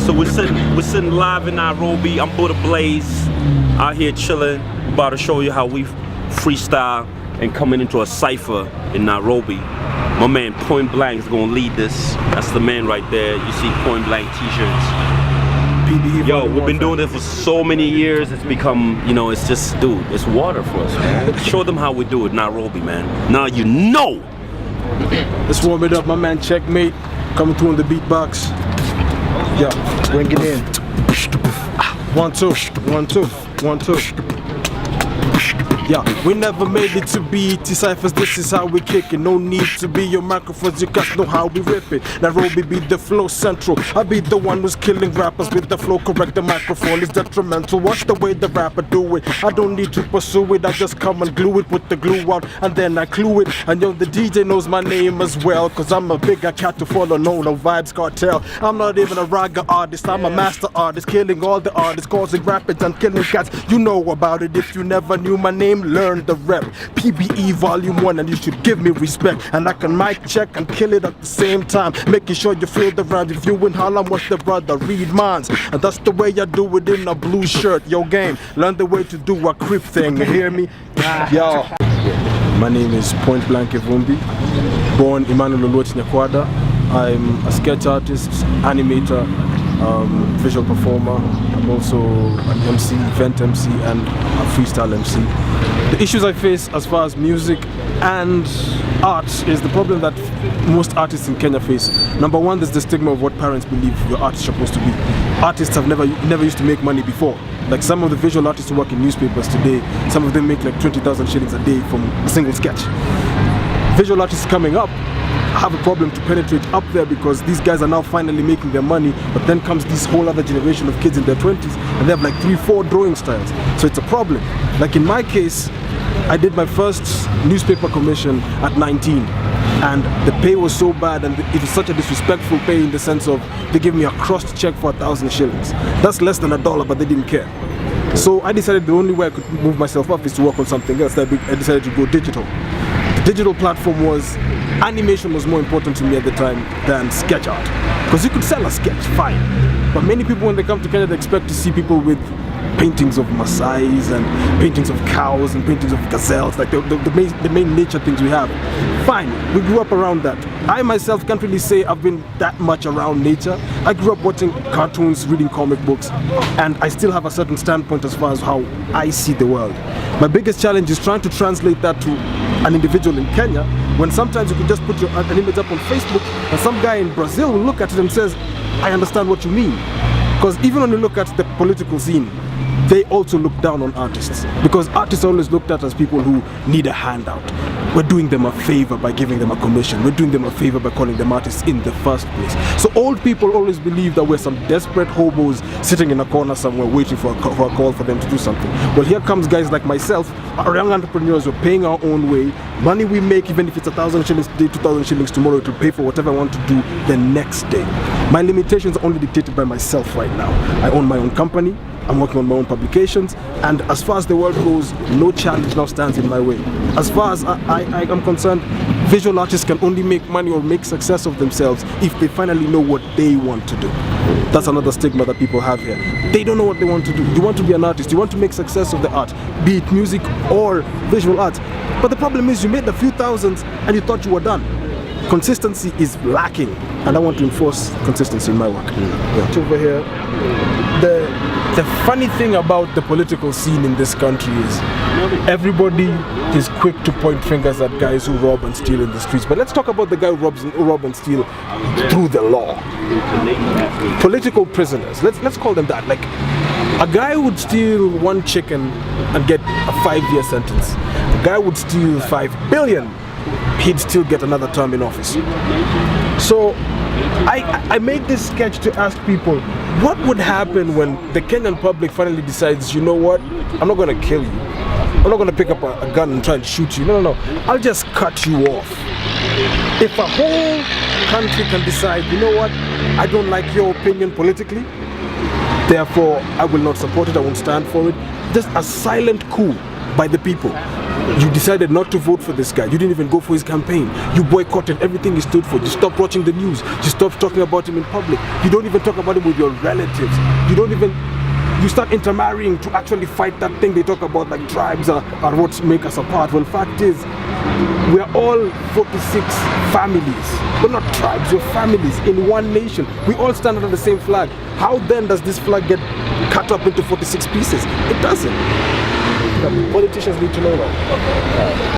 So we're sitting live in Nairobi. I'm Buddha Blaze, out here chilling. About to show you how we freestyle and coming into a cipher in Nairobi. My man Point Blank is gonna lead this. That's the man right there. You see Point Blank t-shirts. Yo, we've been doing this for so many years. It's become, you know, it's just, dude, it's water for us, man. Show them how we do it, Nairobi, man. Now you know. Let's warm it up, my man Checkmate coming through on the beatbox. Yeah, bring it in. 1 2 1 2 1 2. Yeah, we never made it to BET Cyphers, this is how we kick it. No need to be your microphones, you guys know how we rip it. Nairobi be the flow central, I be the one who's killing rappers with the flow correct. The microphone is detrimental, watch the way the rapper do it. I don't need to pursue it, I just come and glue it, put the glue out and then I clue it. And yo, the DJ knows my name as well, cause I'm a bigger cat to follow, no Vibes Cartel. I'm not even a raga artist, I'm a master artist, killing all the artists, causing rapids and killing cats. You know about it if you never knew my name. Learn the rep, PBE volume 1, and you should give me respect. And I can mic check and kill it at the same time, making sure you feel the rhyme. If you in Harlem, watch the brother read minds, and that's the way I do it in a blue shirt. Yo game, learn the way to do a creep thing, you hear me? Yo, my name is Point Blank Evumbi, born Emmanuel Oluoch Nyakwada. I'm a sketch artist, animator, visual performer. I'm also an MC, event MC, and a freestyle MC. The issues I face as far as music and art is the problem that most artists in Kenya face. Number one, there's the stigma of what parents believe your art is supposed to be. Artists have never used to make money before. Like some of the visual artists who work in newspapers today, some of them make like 20,000 shillings a day from a single sketch. Visual artists coming up have a problem to penetrate up there because these guys are now finally making their money, but then comes this whole other generation of kids in their 20s and they have like 3-4 drawing styles. So it's a problem. Like in my case, I did my first newspaper commission at 19 and the pay was so bad and it was such a disrespectful pay in the sense of they gave me a crossed check for 1,000 shillings. That's less than $1, but they didn't care. So I decided the only way I could move myself up is to work on something else. I decided to go digital. The digital platform was, animation was more important to me at the time than sketch art. Because you could sell a sketch, fine. But many people when they come to Kenya, they expect to see people with paintings of Maasais and paintings of cows and paintings of gazelles, like the main nature things we have. Fine, we grew up around that. I myself can't really say I've been that much around nature. I grew up watching cartoons, reading comic books, and I still have a certain standpoint as far as how I see the world. My biggest challenge is trying to translate that to an individual in Kenya, when sometimes you could just put an image up on Facebook and some guy in Brazil will look at it and says, I understand what you mean. Because even when you look at the political scene, they also look down on artists, because artists are always looked at as people who need a handout. We're doing them a favor by giving them a commission. We're doing them a favor by calling them artists in the first place. So old people always believe that we're some desperate hobos sitting in a corner somewhere waiting for a call for them to do something. Well, here comes guys like myself, our young entrepreneurs. We're paying our own way. Money we make, even if it's 1,000 shillings today, 2,000 shillings tomorrow, it will pay for whatever I want to do the next day. My limitations are only dictated by myself right now. I own my own company. I'm working on my own publications, and as far as the world goes, no challenge now stands in my way. As far as I am concerned, visual artists can only make money or make success of themselves if they finally know what they want to do. That's another stigma that people have here. They don't know what they want to do. You want to be an artist, you want to make success of the art, be it music or visual art. But the problem is you made a few thousands and you thought you were done. Consistency is lacking, and I want to enforce consistency in my work. Yeah. Over here, the funny thing about the political scene in this country is everybody is quick to point fingers at guys who rob and steal in the streets. But let's talk about the guy who rob and steal through the law. Political prisoners, let's call them that. Like a guy would steal 1 chicken and get a 5-year sentence. A guy would steal 5 billion. He'd still get another term in office. So I made this sketch to ask people, what would happen when the Kenyan public finally decides, you know what, I'm not going to kill you. I'm not going to pick up a gun and try and shoot you. No. I'll just cut you off. If a whole country can decide, you know what, I don't like your opinion politically, therefore I will not support it, I won't stand for it. Just a silent coup by the people. You decided not to vote for this guy. You didn't even go for his campaign. You boycotted everything he stood for. You stopped watching the news. You stopped talking about him in public. You don't even talk about him with your relatives. You start intermarrying to actually fight that thing they talk about, like tribes are what make us apart. Well, fact is, we are all 46 families. We're not tribes, we're families in one nation. We all stand under the same flag. How then does this flag get cut up into 46 pieces? It doesn't. Politicians need to know that.